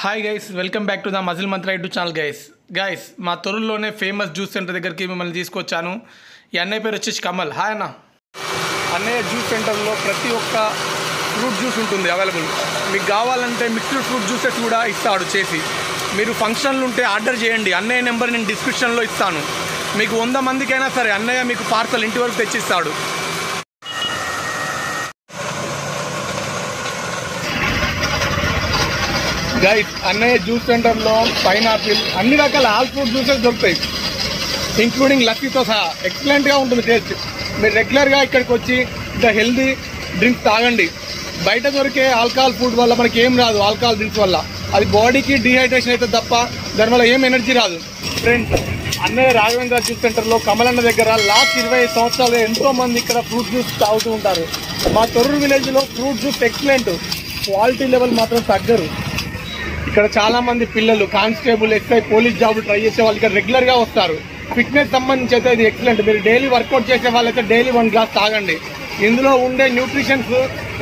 Hi guys, welcome back to the muscle Mantra YouTube channel. Guys మా తొర్రూరులోనే famous juice centre దగ్గరికి మిమ్మల్ని తీసుకొచ్చాను. ఈ అన్నయ్య పేరు వచ్చేసి కమల్. హాయ్ అన్న. అన్నయ్య జ్యూస్ సెంటర్లో ప్రతి ఒక్క ఫ్రూట్ జ్యూస్ ఉంటుంది అవైలబుల్. మీకు కావాలంటే మిక్స్డ్ ఫ్రూట్ జ్యూసెస్ కూడా ఇస్తాడు చేసి. మీరు ఫంక్షన్లు ఉంటే ఆర్డర్ చేయండి. అన్నయ్య నెంబర్ నేను డిస్క్రిప్షన్లో ఇస్తాను. మీకు 100 మందికైనా సరే అన్నయ్య మీకు పార్సల్ ఇంటి వరకు తెచ్చిస్తాడు. గైస్, అన్నయ్య జ్యూస్ సెంటర్లో పైనాపిల్ అన్ని రకాల ఆల్ ఫ్రూట్ జ్యూసెస్ దొరుకుతాయి, ఇంక్లూడింగ్ లస్సీతో సహా. ఎక్సలెంట్గా ఉంటుంది టేస్ట్. మీరు రెగ్యులర్గా ఇక్కడికి వచ్చి ఇంకా హెల్దీ డ్రింక్స్ తాగండి. బయట దొరికే ఆల్కహాల్ ఫుడ్ వల్ల మనకి ఏం రాదు. ఆల్కహాల్ డ్రింక్స్ వల్ల అది బాడీకి డీహైడ్రేషన్ అయితే తప్ప దానివల్ల ఏం ఎనర్జీ రాదు. ఫ్రెండ్స్, అన్నయ్య రాఘవేంద్ర జ్యూస్ సెంటర్లో కమలన్న దగ్గర లాస్ట్ 25 సంవత్సరాలుగా ఎంతో మంది ఇక్కడ ఫ్రూట్ జ్యూస్ తాగుతూ ఉంటారు. మా తొర్రూరు విలేజ్లో fruit juice excellent, quality level మాత్రం తగ్గరు. ఇక్కడ చాలా మంది పిల్లలు కానిస్టేబుల్, ఎస్ఐ, పోలీస్ జాబులు ట్రై చేసే వాళ్ళు ఇక్కడ రెగ్యులర్గా వస్తారు. ఫిట్నెస్ సంబంధించి అయితే ఇది ఎక్సలెంట్. మీరు డైలీ వర్కౌట్ చేసే వాళ్ళైతే డైలీ 1 గ్లాస్ తాగండి. ఇందులో ఉండే న్యూట్రిషన్స్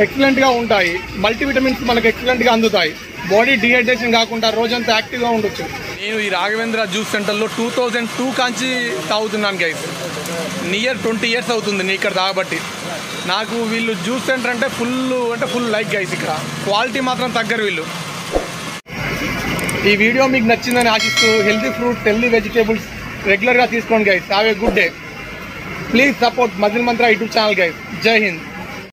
ఎక్సలెంట్గా ఉంటాయి. మల్టీవిటమిన్స్ మనకు ఎక్సలెంట్గా అందుతాయి. బాడీ డిహైడ్రేషన్ కాకుండా రోజంతా యాక్టివ్గా ఉండొచ్చు. నేను ఈ రాఘవేంద్ర జ్యూస్ సెంటర్లో 2002 కాంచి తాగుతున్నాను గైస్. నియర్ 20 ఇయర్స్ అవుతుంది నేను ఇక్కడ తాగబట్టి. నాకు వీళ్ళు జ్యూస్ సెంటర్ అంటే ఫుల్ లైక్ గైస్. ఇక్కడ క్వాలిటీ మాత్రం తగ్గరు వీళ్ళు. ఈ వీడియో మీకు నచ్చిందని ఆశిస్తూ హెల్తీ ఫ్రూట్స్, హెల్తీ వెజిటేబుల్స్ రెగ్యులర్గా తీసుకోండి guys. Have a good day. Please support muscle Mantra YouTube channel guys. జై హింద్.